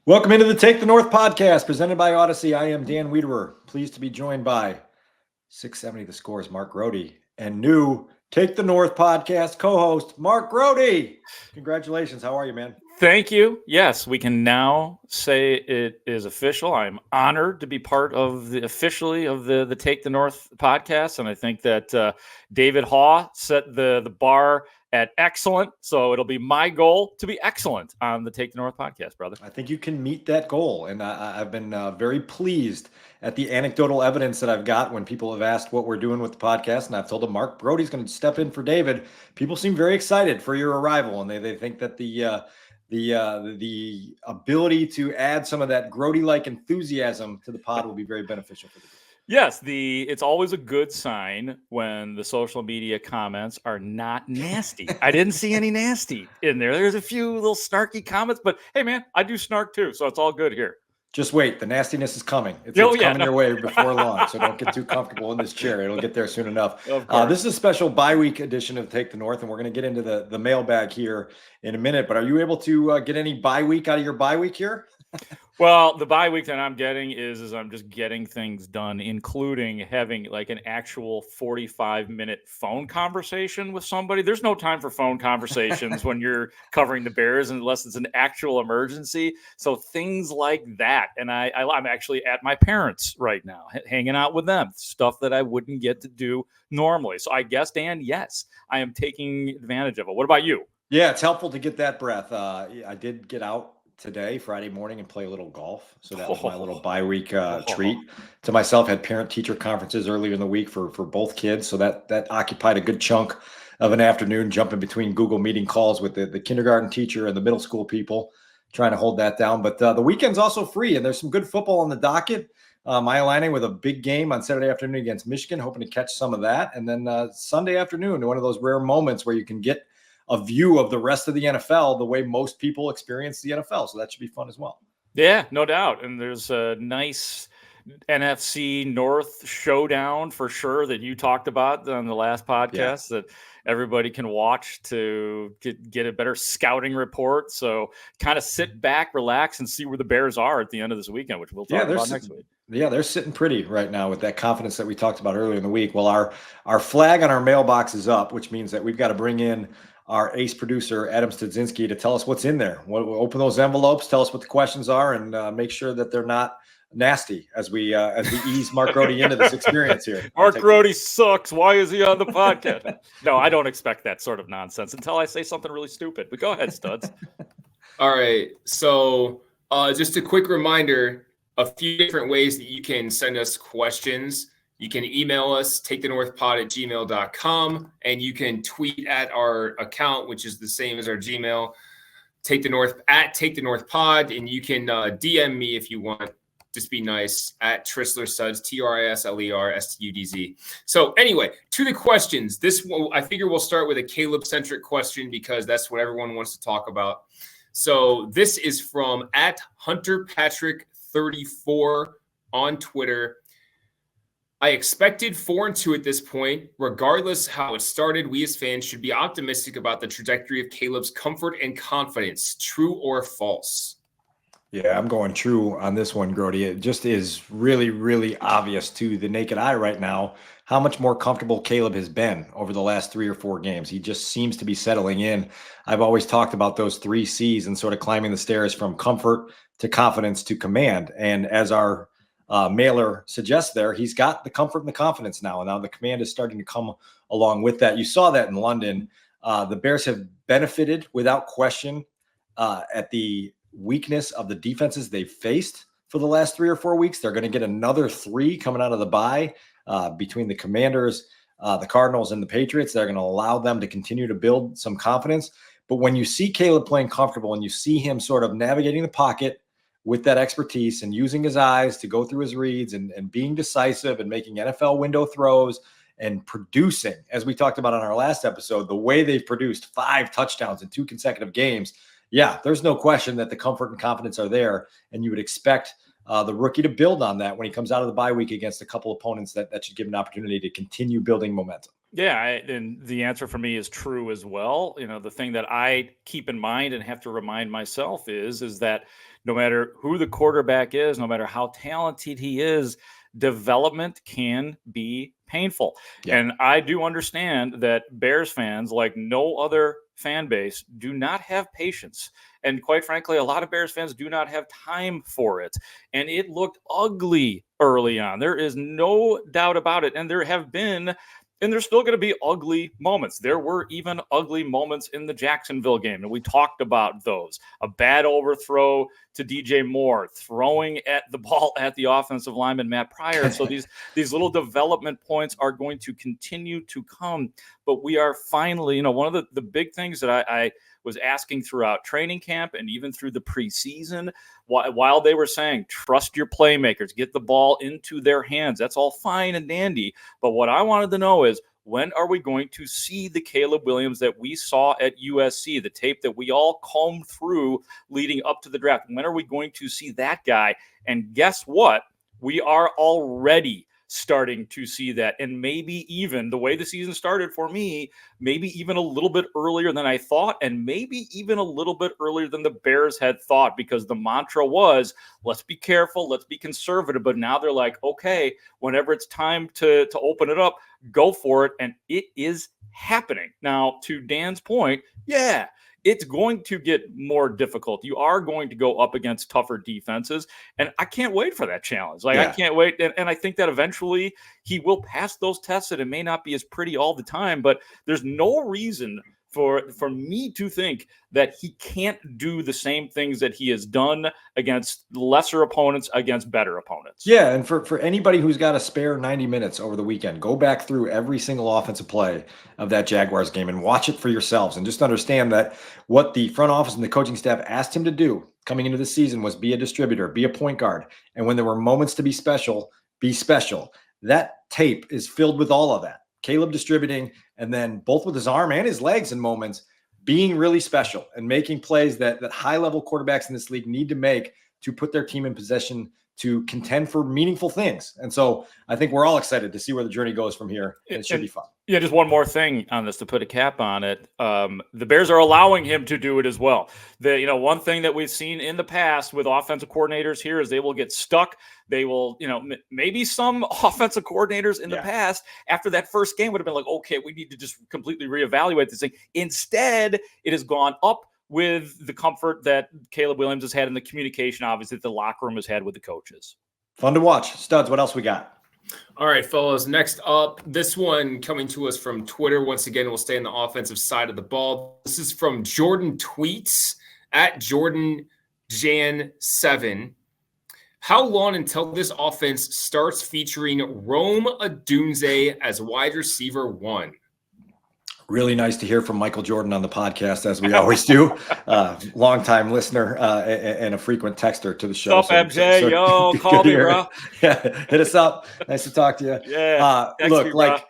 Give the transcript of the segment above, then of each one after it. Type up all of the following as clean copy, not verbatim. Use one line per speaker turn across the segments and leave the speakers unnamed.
Welcome into the Take the North podcast presented by Odyssey. I am Dan Wiederer, pleased to be joined by 670 The Score's Mark Grody and new Take the North podcast co-host Mark Grody. Congratulations. How are you, man?
Thank you. Yes, we can now say it is official. I'm honored to be part of the Take the North podcast, and I think that David Haugh set the bar at excellent. So it'll be my goal to be excellent on the Take the North podcast, brother.
I think you can meet that goal, and I've been very pleased at the anecdotal evidence that I've got when people have asked what we're doing with the podcast, and I've told them Mark Brody's going to step in for David. People seem very excited for your arrival, and they think that the ability to add some of that Grody-like enthusiasm to the pod will be very beneficial for the group.
Yes, it's always a good sign when the social media comments are not nasty. I didn't see any nasty in there. There's a few little snarky comments, but hey, man, I do snark too, so it's all good here.
Just wait. The nastiness is coming. It's coming your way before long, so don't get too comfortable in this chair. It'll get there soon enough. This is a special bye-week edition of Take the North, and we're going to get into the mailbag here in a minute. But are you able to get any bye week out of your bye week here?
Well, the bye week that I'm getting is I'm just getting things done, including having like an actual 45-minute phone conversation with somebody. There's no time for phone conversations when you're covering the Bears unless it's an actual emergency. So things like that. And I'm actually at my parents' right now, hanging out with them, stuff that I wouldn't get to do normally. So I guess, Dan, yes, I am taking advantage of it. What about you?
Yeah, it's helpful to get that breath. I did get out today, Friday morning, and play a little golf. So that was my little bye week treat to myself. Had parent teacher conferences earlier in the week for both kids. So that occupied a good chunk of an afternoon, jumping between Google meeting calls with the kindergarten teacher and the middle school people, trying to hold that down. But the weekend's also free, and there's some good football on the docket. My Illini with a big game on Saturday afternoon against Michigan, hoping to catch some of that. And then Sunday afternoon, one of those rare moments where you can get a view of the rest of the NFL the way most people experience the NFL. So that should be fun as well.
Yeah, no doubt. And there's a nice NFC North showdown for sure that you talked about on the last podcast that everybody can watch to get a better scouting report. So kind of sit back, relax, and see where the Bears are at the end of this weekend, which we'll talk about next week.
Yeah, they're sitting pretty right now with that confidence that we talked about earlier in the week. Well, our flag on our mailbox is up, which means that we've got to bring in our ace producer, Adam Studzinski, to tell us what's in there. We'll open those envelopes, tell us what the questions are, and make sure that they're not nasty as we ease Mark Grody into this experience here.
Mark Grody sucks. Why is he on the podcast? No, I don't expect that sort of nonsense until I say something really stupid. But go ahead, Studs.
All right. So just a quick reminder, a few different ways that you can send us questions. You can email us, takethenorthpod@gmail.com, and you can tweet at our account, which is the same as our Gmail, Take the North Pod, and you can DM me if you want. Just be nice at Trisler Suds, TrislerStudz. So anyway, to the questions. I figure we'll start with a Caleb-centric question because that's what everyone wants to talk about. So this is from at HunterPatrick34 on Twitter. I expected 4-2 at this point. Regardless how it started, we as fans should be optimistic about the trajectory of Caleb's comfort and confidence. True or false?
Yeah, I'm going true on this one, Grody. It just is really, really obvious to the naked eye right now how much more comfortable Caleb has been over the last 3 or 4 games. He just seems to be settling in. I've always talked about those 3 C's and sort of climbing the stairs from comfort to confidence to command. And as our mailer suggests there, he's got the comfort and the confidence now. And now the command is starting to come along with that. You saw that in London. The Bears have benefited without question at the weakness of the defenses they've faced for the last 3 or 4 weeks. They're going to get another 3 coming out of the bye between the Commanders, the Cardinals, and the Patriots. They're going to allow them to continue to build some confidence. But when you see Caleb playing comfortable and you see him sort of navigating the pocket with that expertise and using his eyes to go through his reads and being decisive and making NFL window throws and producing, as we talked about on our last episode, the way they've produced 5 touchdowns in 2 consecutive games, yeah, there's no question that the comfort and confidence are there, and you would expect the rookie to build on that when he comes out of the bye week against a couple opponents that should give him an opportunity to continue building momentum.
Yeah, and the answer for me is true as well. The thing that I keep in mind and have to remind myself is that no matter who the quarterback is, no matter how talented he is, development can be painful.
Yeah.
And I do understand that Bears fans, like no other fan base, do not have patience. And quite frankly, a lot of Bears fans do not have time for it. And it looked ugly early on. There is no doubt about it. And there have been and there's still going to be ugly moments. There were even ugly moments in the Jacksonville game, and we talked about those. A bad overthrow to DJ Moore, throwing at the ball at the offensive lineman Matt Pryor. So these little development points are going to continue to come. But we are finally, one of the big things that I was asking throughout training camp and even through the preseason, while they were saying, trust your playmakers, get the ball into their hands. That's all fine and dandy. But what I wanted to know is, when are we going to see the Caleb Williams that we saw at USC, the tape that we all combed through leading up to the draft? When are we going to see that guy? And guess what? We are already starting to see that. And maybe even the way the season started for me, maybe even a little bit earlier than I thought, and maybe even a little bit earlier than the Bears had thought, because the mantra was, let's be careful, let's be conservative. But now they're like, okay, whenever it's time to open it up, go for it. And it is happening. Now, to Dan's point, yeah, it's going to get more difficult. You are going to go up against tougher defenses. And I can't wait for that challenge. I can't wait. And I think that eventually he will pass those tests, and it may not be as pretty all the time, but there's no reason for me to think that he can't do the same things that he has done against lesser opponents, against better opponents.
Yeah, and for anybody who's got a spare 90 minutes over the weekend, go back through every single offensive play of that Jaguars game and watch it for yourselves, and just understand that what the front office and the coaching staff asked him to do coming into the season was be a distributor, be a point guard, and when there were moments to be special, be special. That tape is filled with all of that. Caleb distributing, and then both with his arm and his legs in moments, being really special and making plays that high-level quarterbacks in this league need to make to put their team in possession to contend for meaningful things. And so I think we're all excited to see where the journey goes from here. And it should be fun.
Yeah, just one more thing on this to put a cap on it. The Bears are allowing him to do it as well. One thing that we've seen in the past with offensive coordinators here is they will get stuck. They will, maybe some offensive coordinators in the past after that first game would have been like, okay, we need to just completely reevaluate this thing. Instead, it has gone up with the comfort that Caleb Williams has had in the communication, obviously, that the locker room has had with the coaches.
Fun to watch. Studs, what else we got?
All right, fellas, next up, this one coming to us from Twitter. Once again, we'll stay on the offensive side of the ball. This is from Jordan Tweets at JordanJan7. How long until this offense starts featuring Rome Odunze as wide receiver 1?
Really nice to hear from Michael Jordan on the podcast, as we always do. Longtime listener and a frequent texter to the show.
What's up, MJ? Yo, call me, bro.
Yeah, hit us up. Nice to talk to you.
Yeah.
Look,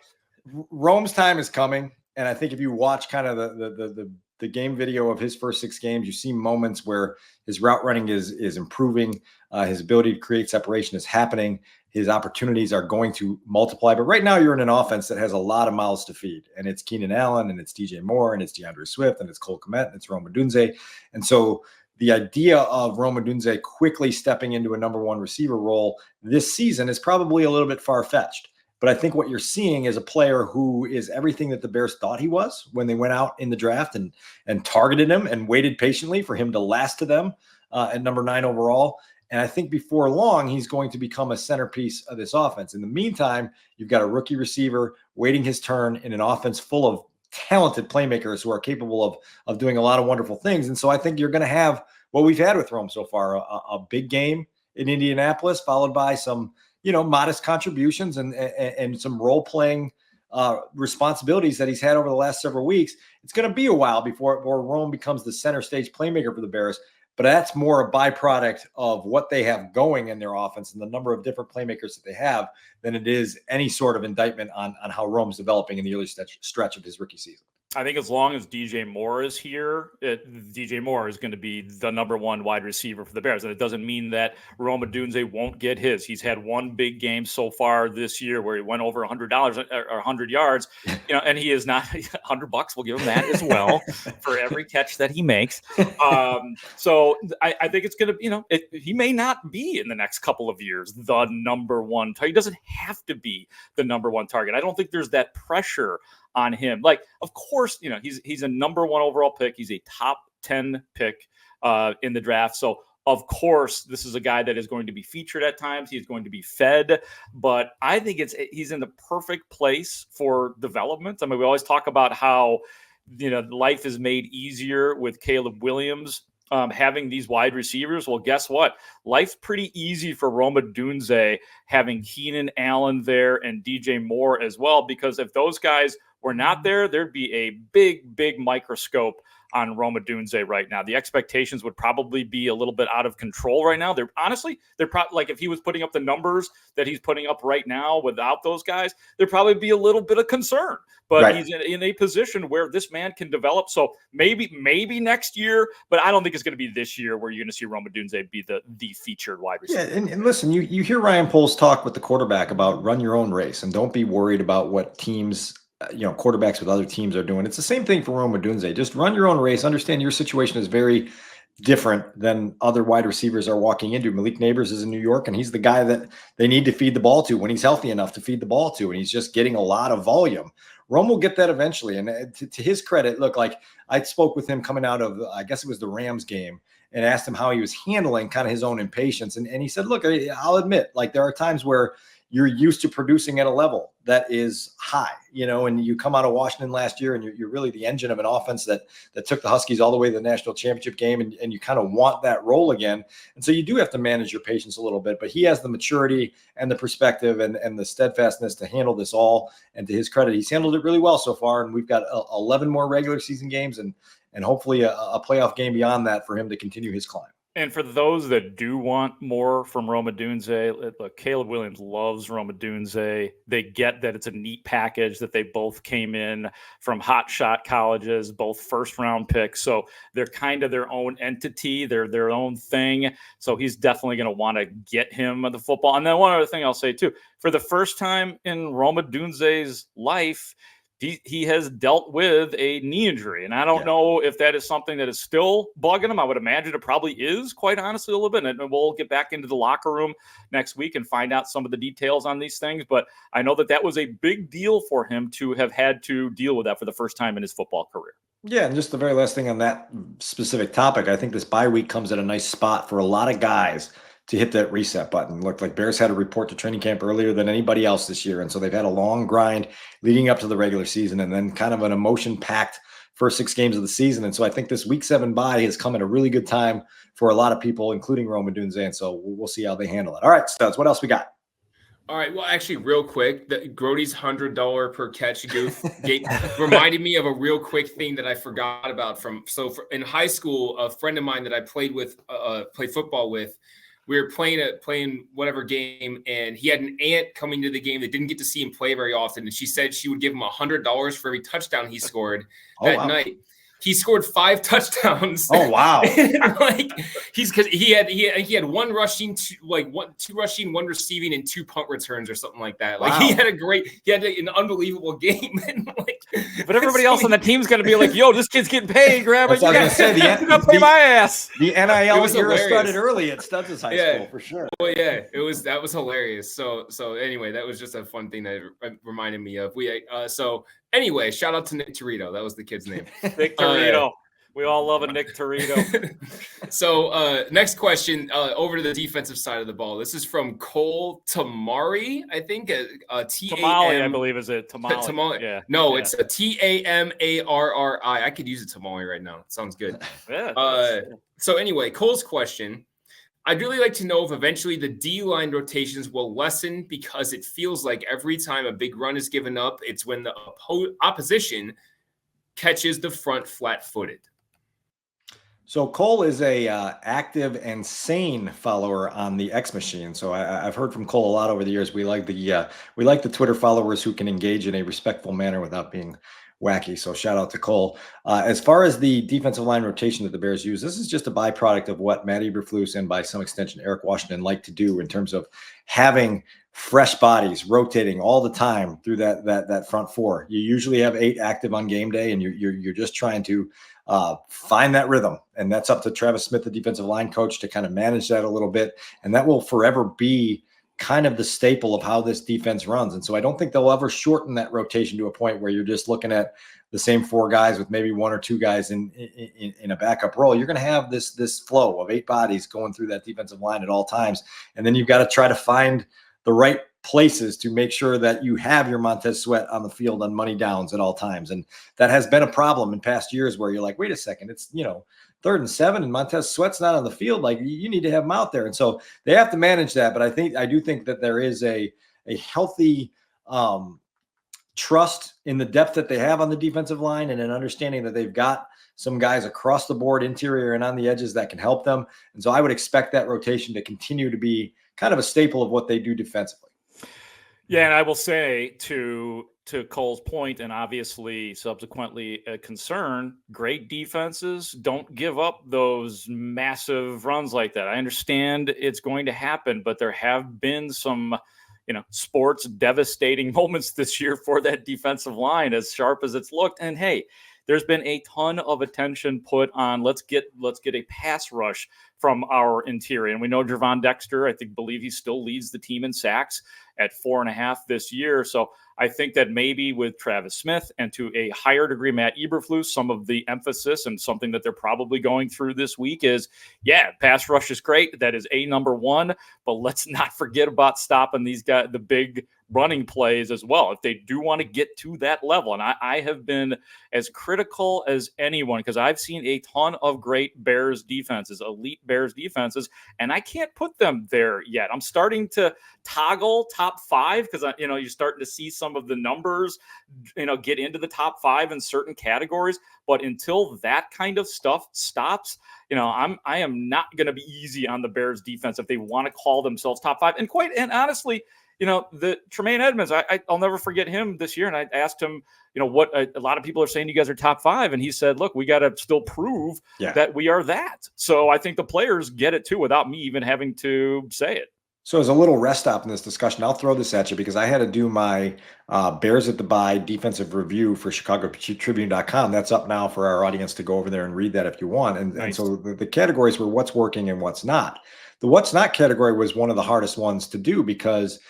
Rome's time is coming, and I think if you watch kind of the game video of his first 6 games, you see moments where his route running is improving. His ability to create separation is happening. His opportunities are going to multiply. But right now you're in an offense that has a lot of mouths to feed. And it's Keenan Allen, and it's DJ Moore, and it's DeAndre Swift, and it's Cole Kmet, and it's Rome Odunze. And so the idea of Rome Odunze quickly stepping into a number 1 receiver role this season is probably a little bit far-fetched. But I think what you're seeing is a player who is everything that the Bears thought he was when they went out in the draft and targeted him and waited patiently for him to last to them at number 9 overall. And I think before long, he's going to become a centerpiece of this offense. In the meantime, you've got a rookie receiver waiting his turn in an offense full of talented playmakers who are capable of doing a lot of wonderful things. And so I think you're going to have what we've had with Rome so far, a big game in Indianapolis, followed by some, modest contributions and some role-playing responsibilities that he's had over the last several weeks. It's going to be a while before Rome becomes the center stage playmaker for the Bears. But that's more a byproduct of what they have going in their offense and the number of different playmakers that they have than it is any sort of indictment on how Rome's developing in the early stretch of his rookie season.
I think as long as DJ Moore is here, DJ Moore is going to be the number one wide receiver for the Bears. And it doesn't mean that Rome Odunze won't get his. He's had one big game so far this year where he went over $100 or 100 yards, and he is not $100. We'll give him that as well for every catch that he makes. So I think it's going to, he may not be in the next couple of years the number one target. He doesn't have to be the number one target. I don't think there's that pressure on him. Like, of course, he's a number one overall pick. He's a top 10 pick in the draft. So of course, this is a guy that is going to be featured at times. He's going to be fed, but I think he's in the perfect place for development. I mean, we always talk about how, life is made easier with Caleb Williams having these wide receivers. Well, guess what? Life's pretty easy for Rome Odunze having Keenan Allen there and DJ Moore as well, because if those guys were not there, there'd be a big, big microscope on Rome Odunze right now. The expectations would probably be a little bit out of control right now. They're probably like, if he was putting up the numbers that he's putting up right now without those guys, there'd probably be a little bit of concern. But right. He's in a position where this man can develop. So maybe next year, but I don't think it's going to be this year where you're going to see Rome Odunze be the featured wide receiver.
Yeah, and listen, you hear Ryan Poles talk with the quarterback about run your own race and don't be worried about what teams quarterbacks with other teams are doing. It's the same thing for Rome Odunze. Just run your own race. Understand your situation is very different than other wide receivers are walking into. Malik Neighbors is in New York, and he's the guy that they need to feed the ball to when he's healthy enough to feed the ball to, and he's just getting a lot of volume. Rome will get that eventually. And to his credit, look, like I spoke with him coming out of, I guess it was the Rams game, and asked him how he was handling kind of his own impatience. And he said, look, I'll admit, like there are times where you're used to producing at a level that is high, and you come out of Washington last year and you're really the engine of an offense that took the Huskies all the way to the national championship game. And you kind of want that role again. And so you do have to manage your patience a little bit, but he has the maturity and the perspective and the steadfastness to handle this all. And to his credit, he's handled it really well so far. And we've got 11 more regular season games and hopefully a playoff game beyond that for him to continue his climb.
And for those that do want more from Rome Odunze, look, Caleb Williams loves Rome Odunze. They get that it's a neat package, that they both came in from hot shot colleges, both first-round picks. So they're kind of their own entity. They're their own thing. So he's definitely going to want to get him the football. And then one other thing I'll say, too, for the first time in Rome Odunze's life, he has dealt with a knee injury, and I don't know if that is something that is still bugging him. I would imagine it probably is, quite honestly, a little bit. And we'll get back into the locker room next week and find out some of the details on these things. But I know that was a big deal for him to have had to deal with that for the first time in his football career.
Yeah, and just the very last thing on that specific topic, I think this bye week comes at a nice spot for a lot of guys to hit that reset button. Looked like Bears had a report to training camp earlier than anybody else this year. And so they've had a long grind leading up to the regular season and then kind of an emotion-packed first 6 games of the season. And so I think this week 7 bye has come at a really good time for a lot of people, including Rome Odunze. And so we'll see how they handle it. All right, Studs, what else we got?
All right. Well, actually, real quick, Grody's $100 per catch goof reminded me of a real quick thing that I forgot about in high school. A friend of mine that I played football with, we were playing whatever game, and he had an aunt coming to the game that didn't get to see him play very often. And she said she would give him $100 for every touchdown he scored that night. He scored 5 touchdowns.
Oh wow!
He had 1 rushing, 2 rushing, 1 receiving, and 2 punt returns or something like that. Like he had an unbelievable game. And
but everybody else on the team's going to be like, "Yo, this kid's getting paid. Grab it. You got to play my ass."
The NIL era started early at Studs' high school for sure.
Well, yeah, that was hilarious. So anyway, that was just a fun thing that reminded me of. Anyway, shout out to Nick Torito. That was the kid's name.
Nick Torito. We all love a Nick Torito.
So next question, over to the defensive side of the ball. This is from Cole Tamari, I think.
Tamale, I believe, is it? Tamale.
Yeah. No, it's a Tamarri. I could use a tamale right now. It sounds good. Yeah. So anyway, Cole's question. I'd really like to know if eventually the D-line rotations will lessen, because it feels like every time a big run is given up, it's when the opposition catches the front flat-footed.
So Cole is a active and sane follower on the X Machine. So I've heard from Cole a lot over the years. We like the Twitter followers who can engage in a respectful manner without being wacky. So shout out to Cole. As far as the defensive line rotation that the Bears use, this is just a byproduct of what Matt Eberflus and by some extension Eric Washington like to do in terms of having fresh bodies rotating all the time through that front four. You usually have 8 active on game day, and you're just trying to find that rhythm, and that's up to Travis Smith, the defensive line coach, to kind of manage that a little bit, and that will forever be kind of the staple of how this defense runs. And so I don't think they'll ever shorten that rotation to a point where you're just looking at the same 4 guys with maybe 1 or 2 guys in a backup role. You're going to have this flow of 8 bodies going through that defensive line at all times. And then you've got to try to find the right places to make sure that you have your Montez Sweat on the field on money downs at all times. And that has been a problem in past years where you're like, wait a second, it's, 3rd and 7 and Montez Sweat's not on the field. Like, you need to have him out there. And so they have to manage that. But I do think that there is a healthy trust in the depth that they have on the defensive line, and an understanding that they've got some guys across the board, interior and on the edges, that can help them. And so I would expect that rotation to continue to be kind of a staple of what they do defensively.
Yeah, and I will say to Cole's point, and obviously subsequently a concern, great defenses don't give up those massive runs like that. I understand it's going to happen, but there have been some, sports devastating moments this year for that defensive line, as sharp as it's looked. And hey, there's been a ton of attention put on let's get a pass rush from our interior. And we know Gervon Dexter, believe he still leads the team in sacks at 4.5 this year. So I think that maybe with Travis Smith and to a higher degree Matt Eberflus, some of the emphasis and something that they're probably going through this week is, pass rush is great. That is number 1, but let's not forget about stopping these guys, the big running plays as well, if they do want to get to that level. And I have been as critical as anyone, because I've seen a ton of great Bears defenses, elite Bears defenses, and I can't put them there yet. I'm starting to toggle top 5 because, you're starting to see some of the numbers, get into the top 5 in certain categories. But until that kind of stuff stops, I am not going to be easy on the Bears defense if they want to call themselves top 5. And honestly, the Tremaine Edmonds, I'll never forget him this year. And I asked him, what a lot of people are saying you guys are top 5. And he said, look, we got to still prove that we are that. So I think the players get it too, without me even having to say it.
So as a little rest stop in this discussion, I'll throw this at you because I had to do my Bears at the Bye defensive review for ChicagoTribune.com. That's up now for our audience to go over there and read that if you want. And so the categories were what's working and what's not. The what's not category was one of the hardest ones to do because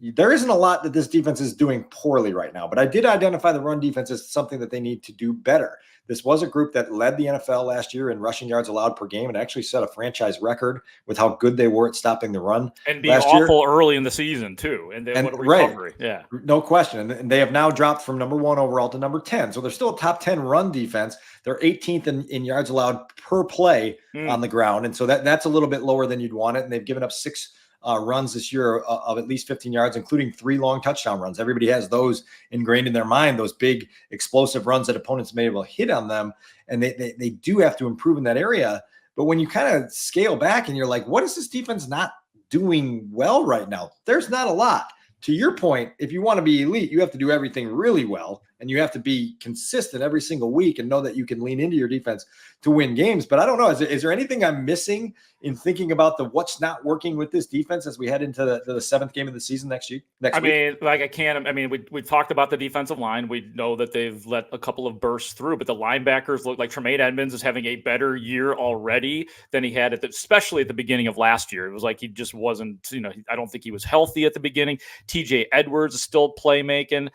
there isn't a lot that this defense is doing poorly right now, but I did identify the run defense as something that they need to do better. This was a group that led the NFL last year in rushing yards allowed per game and actually set a franchise record with how good they were at stopping the run.
And being awful early in the season too. And then what a recovery.
Right. Yeah. No question. And they have now dropped from number 1 overall to number 10. So they're still a top 10 run defense. They're 18th in yards allowed per play on the ground. And so that's a little bit lower than you'd want it. And they've given up 6 runs this year of at least 15 yards, including 3 long touchdown runs. Everybody has those ingrained in their mind, those big explosive runs that opponents may be able to hit on them. And they do have to improve in that area. But when you kind of scale back and you're like, what is this defense not doing well right now? There's not a lot. To your point, if you want to be elite, you have to do everything really well, and you have to be consistent every single week and know that you can lean into your defense to win games. But I don't know, is there anything I'm missing in thinking about what's not working with this defense as we head into the 7th game of the season next week?
We talked about the defensive line. We know that they've let a couple of bursts through, but the linebackers look like Tremaine Edmonds is having a better year already than he had especially at the beginning of last year. It was like he just wasn't, I don't think he was healthy at the beginning. TJ Edwards is still playmaking.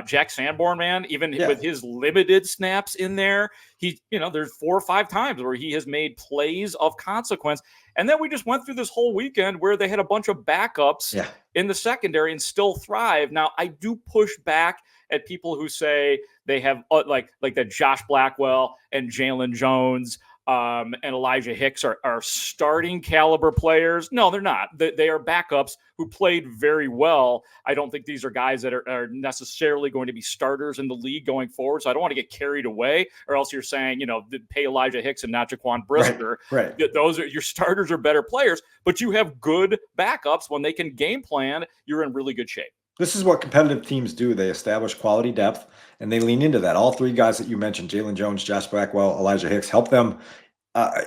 Jack Sanborn, man, with his limited snaps in there, there's 4 or 5 times where he has made plays of consequence. And then we just went through this whole weekend where they had a bunch of backups in the secondary and still thrive. Now, I do push back at people who say they have like that Josh Blackwell and Jalen Jones and Elijah Hicks are starting caliber players. No, they're not. They are backups who played very well. I don't think these are guys that are necessarily going to be starters in the league going forward. So I don't want to get carried away, or else you're saying, pay Elijah Hicks and not Jaquan Brisker.
Right.
Those are your starters are better players, but you have good backups. When they can game plan, you're in really good shape.
This is what competitive teams do. They establish quality depth and they lean into that. All three guys that you mentioned, Jalen Jones, Josh Blackwell, Elijah Hicks, help them uh,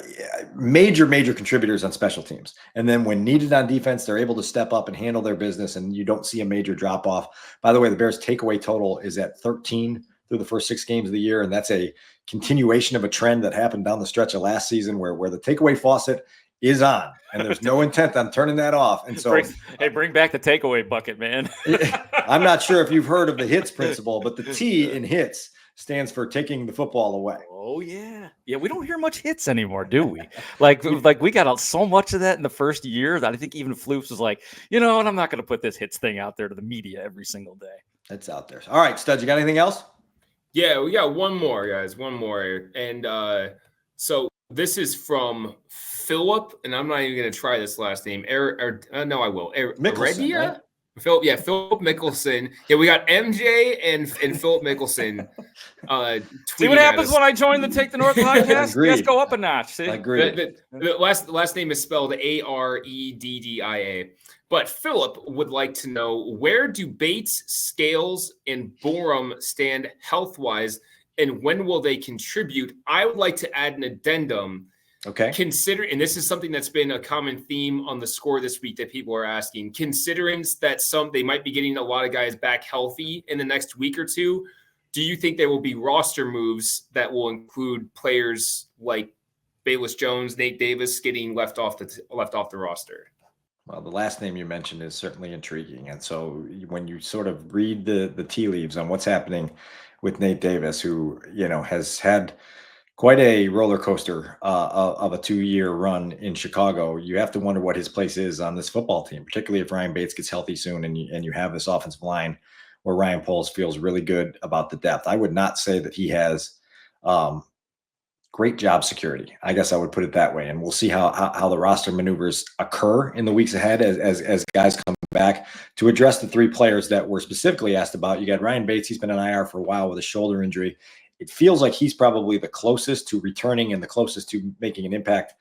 major contributors on special teams. And then when needed on defense, they're able to step up and handle their business, and you don't see a major drop off. By the way, the Bears takeaway total is at 13 through the first 6 games of the year, and that's a continuation of a trend that happened down the stretch of last season where the takeaway faucet is on and there's no intent on turning that off. And so
bring back the takeaway bucket, man.
I'm not sure if you've heard of the hits principle, but the T in hits stands for taking the football away.
Oh yeah. We don't hear much hits anymore, do we? like we got out so much of that in the first year that I think even Floops was like, and I'm not going to put this hits thing out there to the media every single day.
It's out there. All right, Studs, you got anything else?
Yeah, we got one more, guys. One more. And so this is from Philip, and I'm not even going to try this last name. No, I will.
Mickelson, right?
Philip Mickelson. Yeah, we got MJ and Philip Mickelson.
See what happens when I join the Take the North podcast? Let's go up a notch. See?
The last name is spelled Areddia. But Philip would like to know, where do Bates, Scales, and Borum stand health-wise, and when will they contribute? I would like to add an addendum.
Okay.
And this is something that's been a common theme on the score this week that people are asking, considering that they might be getting a lot of guys back healthy in the next week or two. Do you think there will be roster moves that will include players like Bayless Jones, Nate Davis getting left off the roster?
Well, the last name you mentioned is certainly intriguing. And so when you sort of read the tea leaves on what's happening with Nate Davis, who, has had quite a roller coaster of a 2-year run in Chicago, you have to wonder what his place is on this football team, particularly if Ryan Bates gets healthy soon and you have this offensive line where Ryan Poles feels really good about the depth. I would not say that he has great job security. I guess I would put it that way. And we'll see how the roster maneuvers occur in the weeks ahead as guys come back. To address the 3 players that were specifically asked about, you got Ryan Bates. He's been on IR for a while with a shoulder injury. It feels like he's probably the closest to returning and the closest to making an impact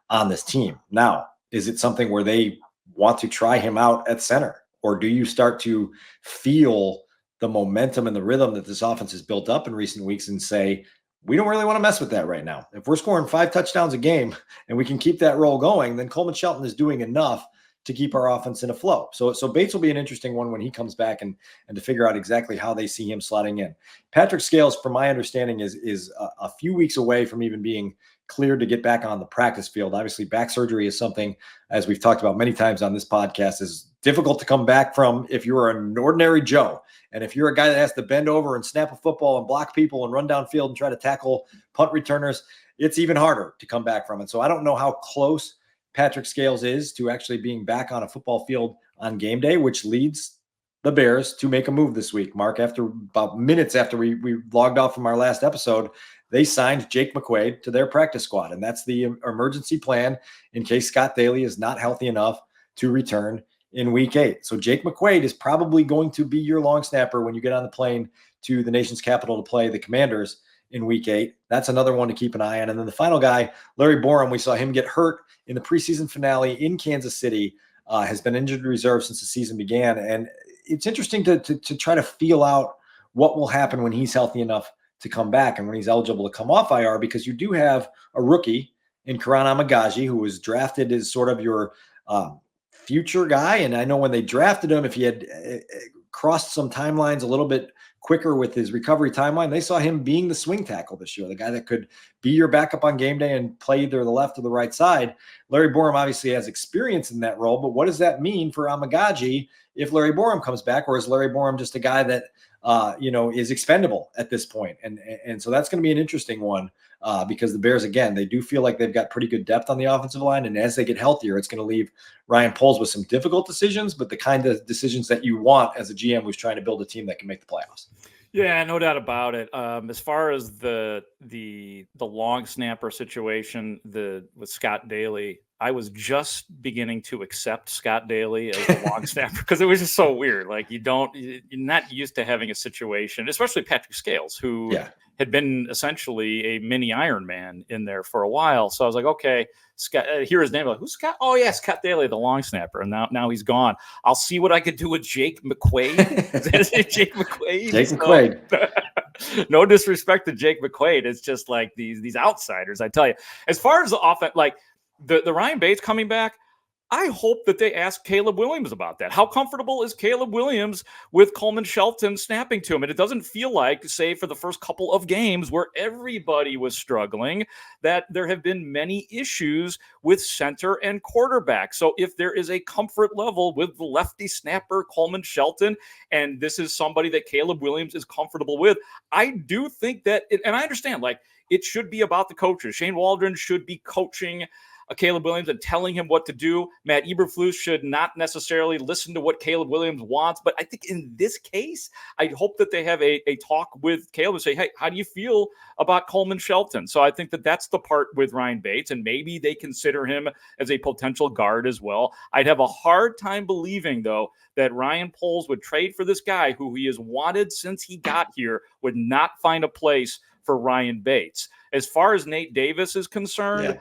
on this team. Now, is it something where they want to try him out at center? Or do you start to feel the momentum and the rhythm that this offense has built up in recent weeks and say, we don't really want to mess with that right now? If we're scoring 5 touchdowns a game and we can keep that roll going, then Coleman Shelton is doing enough to keep our offense in a flow. So Bates will be an interesting one when he comes back and to figure out exactly how they see him slotting in. Patrick Scales, from my understanding, is a few weeks away from even being cleared to get back on the practice field. Obviously, back surgery is something, as we've talked about many times on this podcast, is difficult to come back from if you're an ordinary Joe. And if you're a guy that has to bend over and snap a football and block people and run downfield and try to tackle punt returners, it's even harder to come back from it. So I don't know how close Patrick Scales is to actually being back on a football field on game day, which leads the Bears to make a move this week. Mark, after about minutes after we logged off from our last episode, they signed Jake McQuaid to their practice squad. And that's the emergency plan in case Scott Daly is not healthy enough to return in week 8. So Jake McQuaid is probably going to be your long snapper when you get on the plane to the nation's capital to play the Commanders in week 8. That's another one to keep an eye on. And then the final guy, Larry Borum, we saw him get hurt in the preseason finale in Kansas City, has been injured reserve since the season began. And it's interesting to try to feel out what will happen when he's healthy enough to come back and when he's eligible to come off IR, because you do have a rookie in Karan Amagaji, who was drafted as sort of your future guy. And I know when they drafted him, if he had crossed some timelines a little bit quicker with his recovery timeline, they saw him being the swing tackle this year, the guy that could be your backup on game day and play either the left or the right side. Larry Borum obviously has experience in that role, but what does that mean for Amagaji if Larry Borum comes back? Or is Larry Borum just a guy that is expendable at this point? And so that's going to be an interesting one because the Bears, again, they do feel like they've got pretty good depth on the offensive line. And as they get healthier, it's going to leave Ryan Poles with some difficult decisions, but the kind of decisions that you want as a GM who's trying to build a team that can make the playoffs.
Yeah, no doubt about it. As far as the long snapper situation with Scott Daly, I was just beginning to accept Scott Daly as the long snapper because it was just so weird. Like you're not used to having a situation, especially Patrick Scales, who had been essentially a mini Iron Man in there for a while. So I was like, okay, Scott, hear his name. Like, who's Scott? Oh yeah, Scott Daly, the long snapper. And now he's gone. I'll see what I could do with Jake McQuaid. Is that his name? Jake McQuaid.
Jake McQuaid.
No disrespect to Jake McQuaid. It's just like these outsiders. I tell you, as far as the offense, like the Ryan Bates coming back, I hope that they ask Caleb Williams about that. How comfortable is Caleb Williams with Coleman Shelton snapping to him? And it doesn't feel like, say, for the first couple of games where everybody was struggling, that there have been many issues with center and quarterback. So if there is a comfort level with the lefty snapper Coleman Shelton, and this is somebody that Caleb Williams is comfortable with, I do think that, and I understand, like, it should be about the coaches. Shane Waldron should be coaching Caleb Williams and telling him what to do. Matt Eberflus should not necessarily listen to what Caleb Williams wants. But I think in this case, I hope that they have a talk with Caleb and say, hey, how do you feel about Coleman Shelton? So I think that that's the part with Ryan Bates, and maybe they consider him as a potential guard as well. I'd have a hard time believing, though, that Ryan Poles would trade for this guy who he has wanted since he got here, would not find a place for Ryan Bates. As far as Nate Davis is concerned,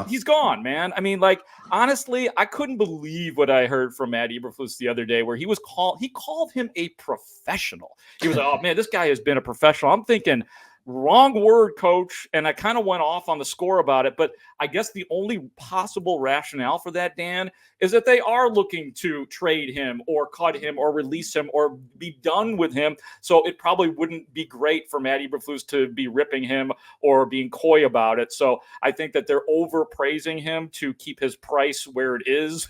he's gone, man. I mean, like, honestly, I couldn't believe what I heard from Matt Eberflus the other day where he called him a professional. He was like, oh, man, this guy has been a professional. I'm thinking, wrong word, coach. And I kind of went off on the score about it. But I guess the only possible rationale for that, Dan, is that they are looking to trade him or cut him or release him or be done with him. So it probably wouldn't be great for Matt Eberflus to be ripping him or being coy about it. So I think that they're overpraising him to keep his price where it is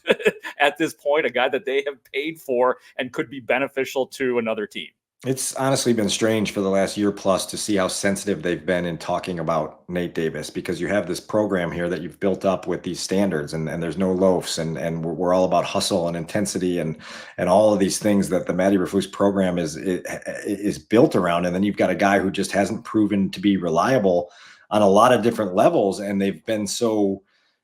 at this point, a guy that they have paid for and could be beneficial to another team.
It's honestly been strange for the last year plus to see how sensitive they've been in talking about Nate Davis, because you have this program here that you've built up with these standards, and there's no loafs, and we're all about hustle and intensity and all of these things that the Matt Eberflus program is built around. And then you've got a guy who just hasn't proven to be reliable on a lot of different levels, and they've been so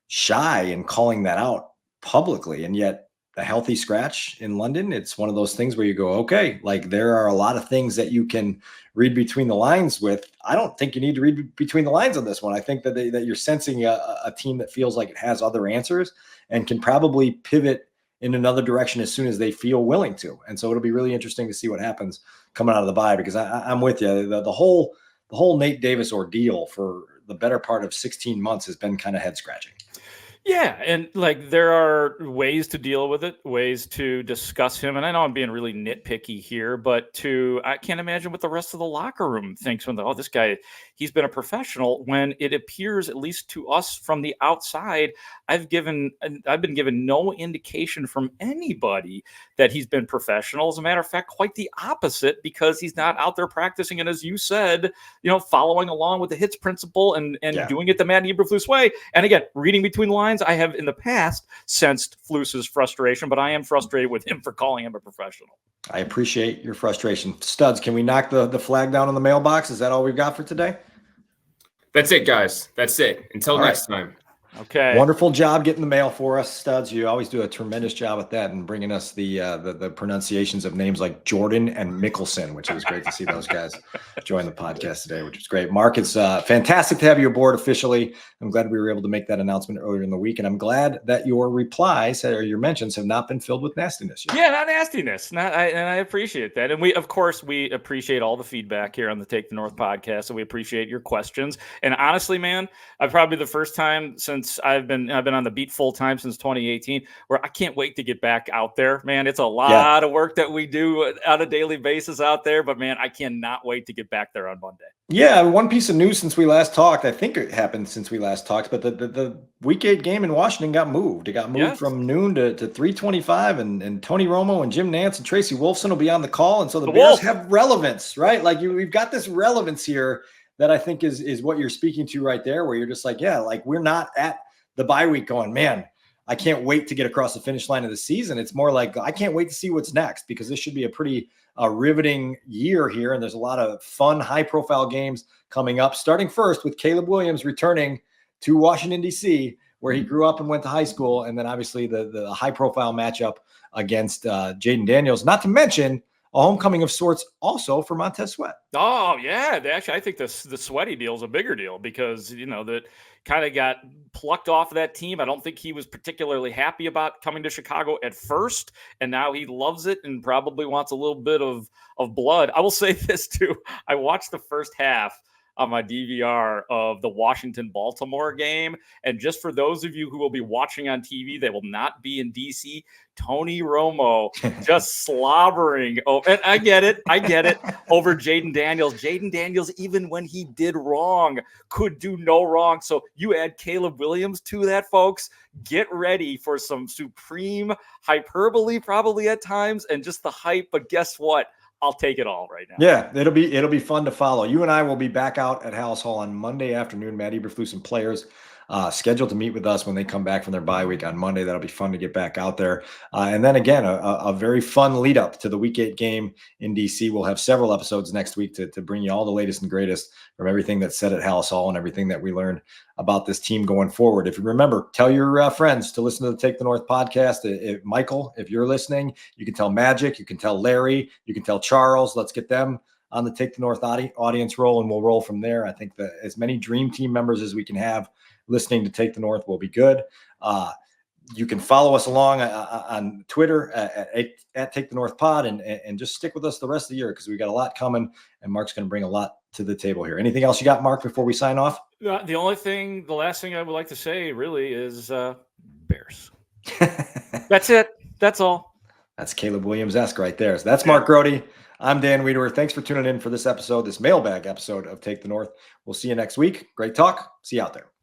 shy in calling that out publicly. And yet, a healthy scratch in London, it's one of those things where you go, okay, like there are a lot of things that you can read between the lines with. I don't think you need to read between the lines on this one. I think that that you're sensing a team that feels like it has other answers and can probably pivot in another direction as soon as they feel willing to. And so it'll be really interesting to see what happens coming out of the bye, because I'm with you. The whole Nate Davis ordeal for the better part of 16 months has been kind of head scratching.
Yeah, and like there are ways to deal with it, ways to discuss him. And I know I'm being really nitpicky here, but I can't imagine what the rest of the locker room thinks when this guy, he's been a professional, when it appears, at least to us from the outside, I've been given no indication from anybody that he's been professional. As a matter of fact, quite the opposite, because he's not out there practicing. And as you said, following along with the hits principle and doing it the Matt Eberflus way. And again, reading between the lines, I have in the past sensed Flus's frustration, but I am frustrated with him for calling him a professional.
I appreciate your frustration. Studs, can we knock the flag down on the mailbox? Is that all we've got for today?
That's it, guys. That's it. Until next time.
Okay.
Wonderful job getting the mail for us, Studs. You always do a tremendous job at that and bringing us the pronunciations of names like Jordan and Mickelson, which is great to see those guys join the podcast today, which is great. Mark, it's fantastic to have you aboard officially. I'm glad we were able to make that announcement earlier in the week, and I'm glad that your replies or your mentions have not been filled with nastiness yet.
Yeah, not nastiness. And I appreciate that. And we appreciate all the feedback here on the Take the North podcast, and we appreciate your questions. And honestly, man, I've probably the first time since I've been on the beat full time since 2018, where I can't wait to get back out there, man. It's a lot of work that we do on a daily basis out there, but man, I cannot wait to get back there on Monday.
Yeah, one piece of news since we last talked, I think it happened since we last talked, but the Week 8 game in Washington got moved. It got moved from noon to 3:25, and Tony Romo and Jim Nantz and Tracy Wolfson will be on the call, and so the Bears have relevance, right? Like we've got this relevance here that I think is what you're speaking to right there, where you're just like, yeah, like we're not at the bye week going, man, I can't wait to get across the finish line of the season. It's more like, I can't wait to see what's next, because this should be a pretty riveting year here. And there's a lot of fun, high profile games coming up, starting first with Caleb Williams returning to Washington, D.C., where he grew up and went to high school. And then obviously the high profile matchup against Jaden Daniels, not to mention a homecoming of sorts also for Montez Sweat.
Oh yeah, actually, I think the Sweaty deal is a bigger deal because that kind of got plucked off of that team. I don't think he was particularly happy about coming to Chicago at first, and now he loves it and probably wants a little bit of blood. I will say this too: I watched the first half on my DVR of the Washington-Baltimore game. And just for those of you who will be watching on TV, they will not be in DC, Tony Romo just slobbering. Oh, and I get it, over Jaden Daniels. Jaden Daniels, even when he did wrong, could do no wrong. So you add Caleb Williams to that, folks. Get ready for some supreme hyperbole probably at times and just the hype. But guess what? I'll take it all right now.
Yeah, it'll be fun to follow. You and I will be back out at Haugh on Monday afternoon. Matt Eberflus and players scheduled to meet with us when they come back from their bye week on Monday. That'll be fun to get back out there. And then again, a very fun lead up to the Week 8 game in DC. We'll have several episodes next week to bring you all the latest and greatest from everything that's said at Haugh and everything that we learned about this team going forward. If you remember, tell your friends to listen to the Take the North podcast. Michael, if you're listening, you can tell Magic, you can tell Larry, you can tell Charles. Let's get them on the Take the North audience roll, and we'll roll from there. I think that as many Dream Team members as we can have listening to Take the North will be good. You can follow us along on Twitter at Take the North Pod and just stick with us the rest of the year because we got a lot coming and Mark's going to bring a lot to the table here. Anything else you got, Mark, before we sign off?
The last thing I would like to say really is Bears. That's it. That's all.
That's Caleb Williams-esque right there. So that's Mark Grody. I'm Dan Wiedewer. Thanks for tuning in for this mailbag episode of Take the North. We'll see you next week. Great talk. See you out there.